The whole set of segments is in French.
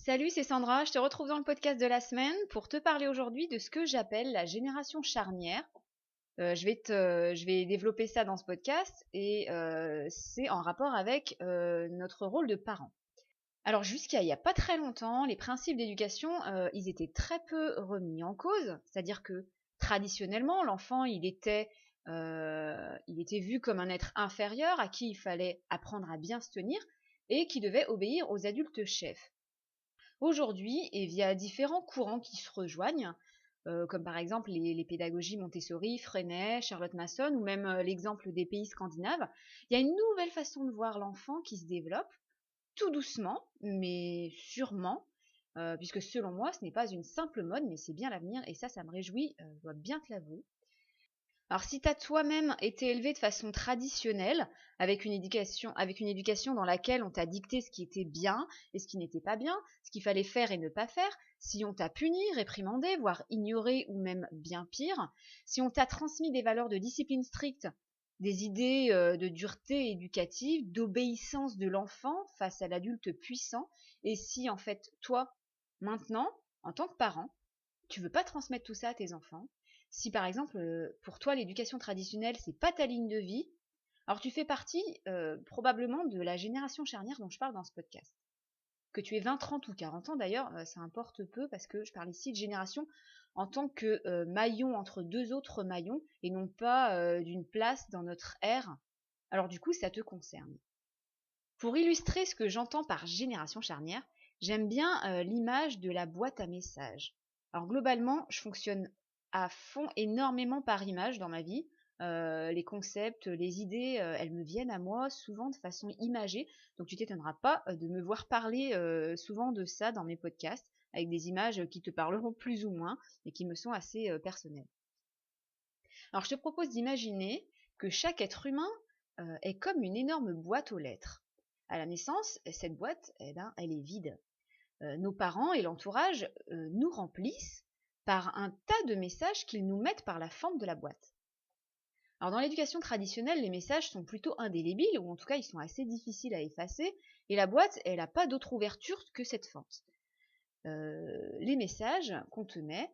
Salut, c'est Sandra, je te retrouve dans le podcast de la semaine pour te parler aujourd'hui de ce que j'appelle la génération charnière. Je vais développer ça dans ce podcast et c'est en rapport avec notre rôle de parent. Alors jusqu'à il n'y a pas très longtemps, les principes d'éducation, ils étaient très peu remis en cause, c'est-à-dire que traditionnellement, l'enfant, il était vu comme un être inférieur à qui il fallait apprendre à bien se tenir et qui devait obéir aux adultes chefs. Aujourd'hui, et via différents courants qui se rejoignent, comme par exemple les pédagogies Montessori, Freinet, Charlotte Mason, ou même l'exemple des pays scandinaves, il y a une nouvelle façon de voir l'enfant qui se développe, tout doucement, mais sûrement, puisque selon moi, ce n'est pas une simple mode, mais c'est bien l'avenir, et ça me réjouit, je dois bien te l'avouer. Alors si tu as toi-même été élevé de façon traditionnelle, avec une éducation dans laquelle on t'a dicté ce qui était bien et ce qui n'était pas bien, ce qu'il fallait faire et ne pas faire, si on t'a puni, réprimandé, voire ignoré ou même bien pire, si on t'a transmis des valeurs de discipline stricte, des idées de dureté éducative, d'obéissance de l'enfant face à l'adulte puissant, et si en fait toi, maintenant, en tant que parent, tu veux pas transmettre tout ça à tes enfants, si par exemple pour toi l'éducation traditionnelle c'est pas ta ligne de vie, alors tu fais partie probablement de la génération charnière dont je parle dans ce podcast. Que tu aies 20, 30 ou 40 ans d'ailleurs, ça importe peu parce que je parle ici de génération en tant que maillon entre deux autres maillons et non pas d'une place dans notre ère. Alors du coup ça te concerne. Pour illustrer ce que j'entends par génération charnière, j'aime bien l'image de la boîte à messages. Alors globalement, je fonctionne à fond énormément par image dans ma vie. Les concepts, les idées, elles me viennent à moi souvent de façon imagée. Donc tu t'étonneras pas de me voir parler souvent de ça dans mes podcasts, avec des images qui te parleront plus ou moins et qui me sont assez personnelles. Alors je te propose d'imaginer que chaque être humain est comme une énorme boîte aux lettres. À la naissance, cette boîte, elle est vide. Nos parents et l'entourage nous remplissent par un tas de messages qu'ils nous mettent par la fente de la boîte. Alors dans l'éducation traditionnelle, les messages sont plutôt indélébiles, ou en tout cas ils sont assez difficiles à effacer, et la boîte, elle n'a pas d'autre ouverture que cette fente. Les messages qu'on te met,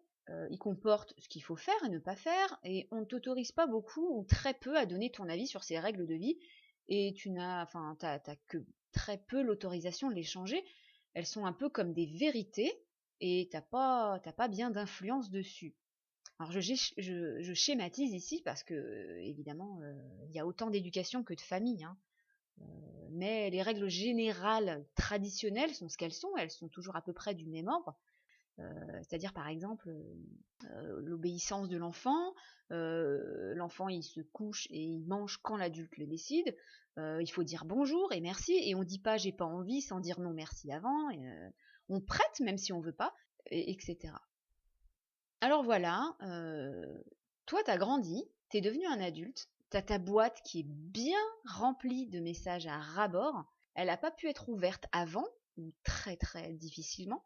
ils comportent ce qu'il faut faire et ne pas faire, et on ne t'autorise pas beaucoup ou très peu à donner ton avis sur ces règles de vie, et t'as que très peu l'autorisation de les changer. Elles sont un peu comme des vérités, et t'as pas bien d'influence dessus. Alors je schématise ici parce que évidemment il y a autant d'éducation que de famille, hein. Mais les règles générales traditionnelles sont ce qu'elles sont, elles sont toujours à peu près du même ordre. C'est-à-dire par exemple l'obéissance de l'enfant, l'enfant il se couche et il mange quand l'adulte le décide, il faut dire bonjour et merci, et on dit pas j'ai pas envie sans dire non merci avant, on prête même si on veut pas, etc. Alors voilà, toi t'as grandi, t'es devenu un adulte, t'as ta boîte qui est bien remplie de messages à ras-bord, elle n'a pas pu être ouverte avant, ou très très difficilement,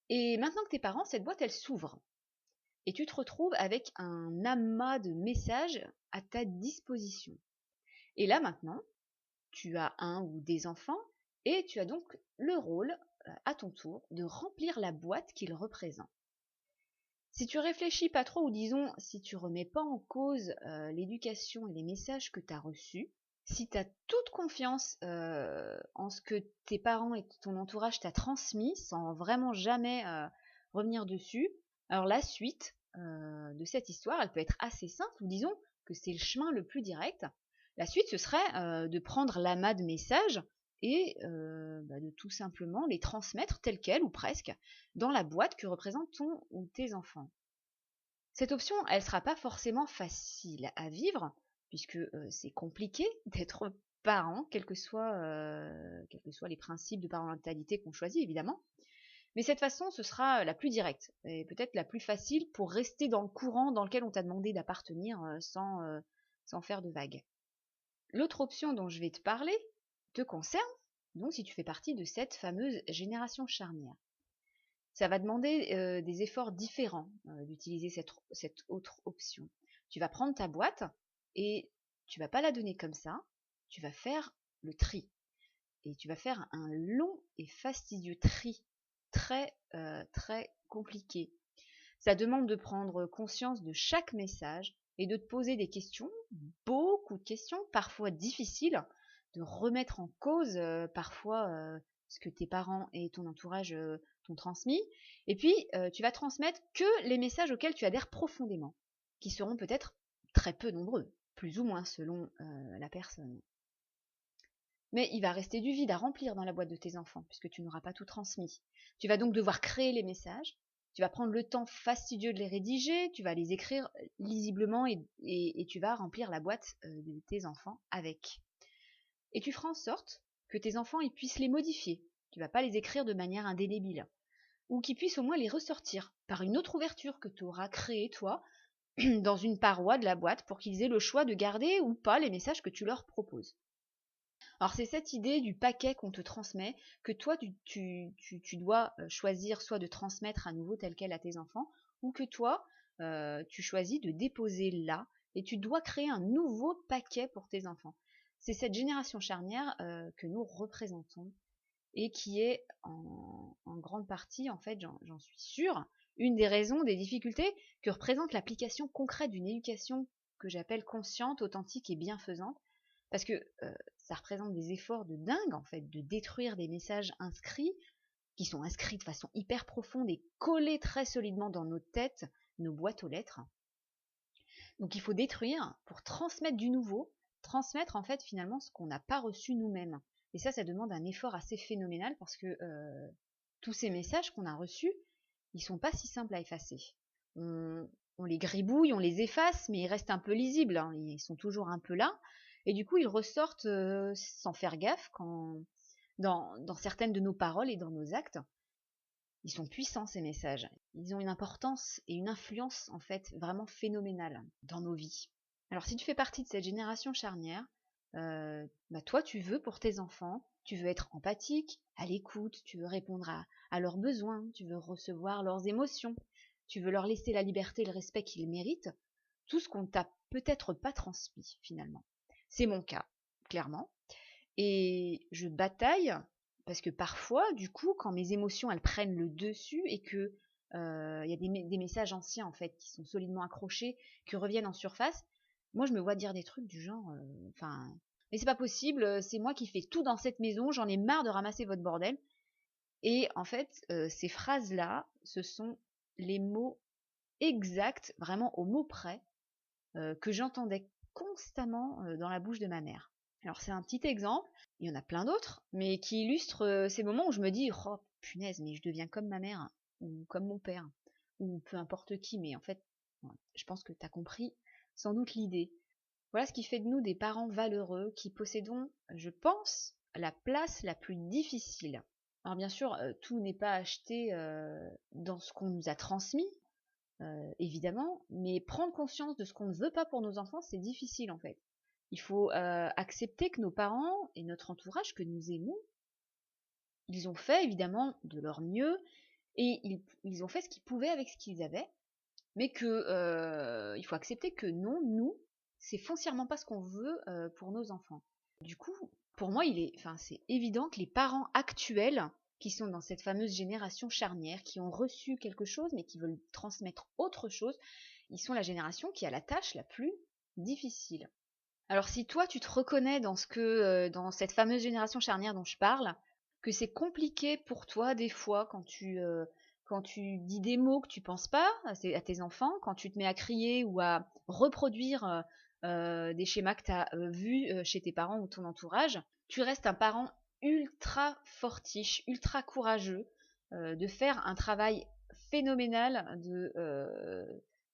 et maintenant que t'es parent, cette boîte elle s'ouvre. Et tu te retrouves avec un amas de messages à ta disposition. Et là maintenant, tu as un ou des enfants et tu as donc le rôle, à ton tour, de remplir la boîte qu'ils représentent. Si tu réfléchis pas trop, ou disons, si tu remets pas en cause l'éducation et les messages que tu as reçus, si tu as toute confiance en ce que tes parents et ton entourage t'a transmis sans vraiment jamais revenir dessus, alors la suite de cette histoire, elle peut être assez simple, ou disons que c'est le chemin le plus direct. La suite, ce serait de prendre l'amas de messages et de tout simplement les transmettre tels quels, ou presque, dans la boîte que représentent ton ou tes enfants. Cette option, elle ne sera pas forcément facile à vivre, puisque c'est compliqué d'être parent, quels que soient les principes de parentalité qu'on choisit, évidemment. Mais cette façon, ce sera la plus directe, et peut-être la plus facile pour rester dans le courant dans lequel on t'a demandé d'appartenir sans faire de vagues. L'autre option dont je vais te parler te concerne, donc si tu fais partie de cette fameuse génération charnière. Ça va demander des efforts différents d'utiliser cette autre option. Tu vas prendre ta boîte et tu vas pas la donner comme ça, tu vas faire le tri. Et tu vas faire un long et fastidieux tri très compliqué. Ça demande de prendre conscience de chaque message et de te poser des questions, beaucoup de questions, parfois difficiles, de remettre en cause parfois ce que tes parents et ton entourage t'ont transmis. Et puis, tu vas transmettre que les messages auxquels tu adhères profondément, qui seront peut-être très peu nombreux, plus ou moins selon la personne. Mais il va rester du vide à remplir dans la boîte de tes enfants, puisque tu n'auras pas tout transmis. Tu vas donc devoir créer les messages, tu vas prendre le temps fastidieux de les rédiger, tu vas les écrire lisiblement et tu vas remplir la boîte de tes enfants avec. Et tu feras en sorte que tes enfants ils puissent les modifier. Tu vas pas les écrire de manière indélébile. Ou qu'ils puissent au moins les ressortir par une autre ouverture que tu auras créée toi dans une paroi de la boîte pour qu'ils aient le choix de garder ou pas les messages que tu leur proposes. Alors c'est cette idée du paquet qu'on te transmet que toi tu dois choisir soit de transmettre à nouveau tel quel à tes enfants ou que toi tu choisis de déposer là et tu dois créer un nouveau paquet pour tes enfants. C'est cette génération charnière que nous représentons et qui est en grande partie, en fait, j'en suis sûre, une des raisons des difficultés que représente l'application concrète d'une éducation que j'appelle consciente, authentique et bienfaisante. Parce que ça représente des efforts de dingue, en fait, de détruire des messages inscrits, qui sont inscrits de façon hyper profonde et collés très solidement dans nos têtes, nos boîtes aux lettres. Donc il faut détruire pour transmettre du nouveau, transmettre en fait finalement ce qu'on n'a pas reçu nous-mêmes. Et ça demande un effort assez phénoménal parce que tous ces messages qu'on a reçus, ils sont pas si simples à effacer. On les gribouille, on les efface, mais ils restent un peu lisibles, hein, ils sont toujours un peu là. Et du coup, ils ressortent sans faire gaffe dans certaines de nos paroles et dans nos actes. Ils sont puissants ces messages. Ils ont une importance et une influence en fait vraiment phénoménale dans nos vies. Alors si tu fais partie de cette génération charnière, toi tu veux pour tes enfants, tu veux être empathique, à l'écoute, tu veux répondre à leurs besoins, tu veux recevoir leurs émotions, tu veux leur laisser la liberté et le respect qu'ils méritent, tout ce qu'on t'a peut-être pas transmis finalement. C'est mon cas, clairement. Et je bataille parce que parfois, du coup, quand mes émotions elles prennent le dessus et que il y a des messages anciens en fait qui sont solidement accrochés, qui reviennent en surface, moi je me vois dire des trucs du genre, enfin, mais c'est pas possible, c'est moi qui fais tout dans cette maison, j'en ai marre de ramasser votre bordel. Et en fait, ces phrases-là, ce sont les mots exacts, vraiment au mot près, que j'entendais constamment dans la bouche de ma mère. Alors c'est un petit exemple, il y en a plein d'autres, mais qui illustrent ces moments où je me dis oh punaise, mais je deviens comme ma mère, ou comme mon père, ou peu importe qui, mais en fait, ouais, je pense que tu as compris sans doute l'idée. Voilà ce qui fait de nous des parents valeureux qui possédons, je pense, la place la plus difficile. Alors bien sûr, tout n'est pas acheté dans ce qu'on nous a transmis, évidemment, mais prendre conscience de ce qu'on ne veut pas pour nos enfants, c'est difficile en fait. Il faut accepter que nos parents et notre entourage que nous aimons, ils ont fait évidemment de leur mieux et ils ont fait ce qu'ils pouvaient avec ce qu'ils avaient, mais que il faut accepter que non, nous, c'est foncièrement pas ce qu'on veut pour nos enfants. Du coup, pour moi, c'est évident que les parents actuels qui sont dans cette fameuse génération charnière, qui ont reçu quelque chose mais qui veulent transmettre autre chose, ils sont la génération qui a la tâche la plus difficile. Alors si toi tu te reconnais dans cette fameuse génération charnière dont je parle, que c'est compliqué pour toi des fois quand tu dis des mots que tu penses pas à tes enfants, quand tu te mets à crier ou à reproduire des schémas que tu as vus chez tes parents ou ton entourage, tu restes un parent ultra fortiche, ultra courageux, de faire un travail phénoménal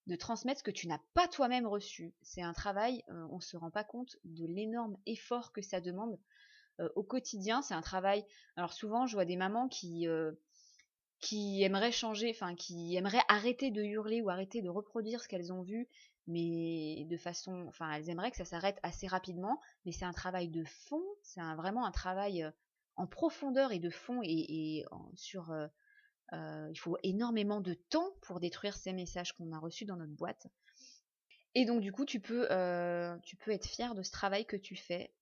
de transmettre ce que tu n'as pas toi-même reçu. C'est un travail, on ne se rend pas compte de l'énorme effort que ça demande au quotidien. C'est un travail. Alors souvent, je vois des mamans qui aimeraient changer, enfin qui aimeraient arrêter de hurler ou arrêter de reproduire ce qu'elles ont vu, mais de façon, enfin elles aimeraient que ça s'arrête assez rapidement. Mais c'est un travail de fond, vraiment un travail en profondeur et de fond il faut énormément de temps pour détruire ces messages qu'on a reçus dans notre boîte. Et donc du coup, tu peux être fier de ce travail que tu fais.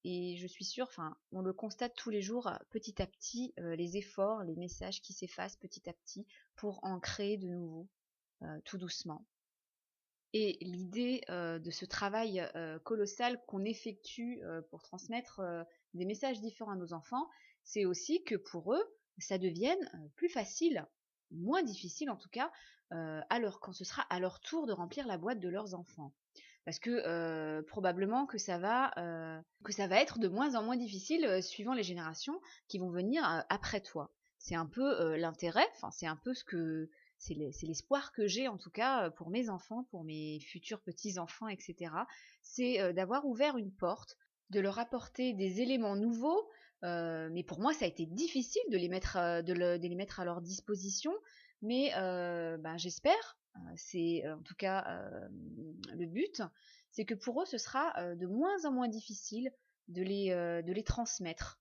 Et je suis sûre, enfin, on le constate tous les jours, petit à petit, les efforts, les messages qui s'effacent petit à petit pour en créer de nouveaux, tout doucement. Et l'idée de ce travail colossal qu'on effectue pour transmettre des messages différents à nos enfants, c'est aussi que pour eux, ça devienne plus facile, moins difficile en tout cas, quand ce sera à leur tour de remplir la boîte de leurs enfants. Parce que probablement que ça va être de moins en moins difficile suivant les générations qui vont venir après toi. C'est un peu l'intérêt, enfin c'est un peu c'est l'espoir que j'ai en tout cas pour mes enfants, pour mes futurs petits-enfants, etc. C'est d'avoir ouvert une porte, de leur apporter des éléments nouveaux, mais pour moi ça a été difficile de les mettre, de les mettre à leur disposition, mais ben, j'espère, c'est en tout cas le but, c'est que pour eux ce sera de moins en moins difficile de les transmettre.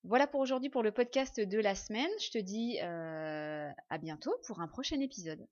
Voilà pour aujourd'hui pour le podcast de la semaine. Je te dis à bientôt pour un prochain épisode.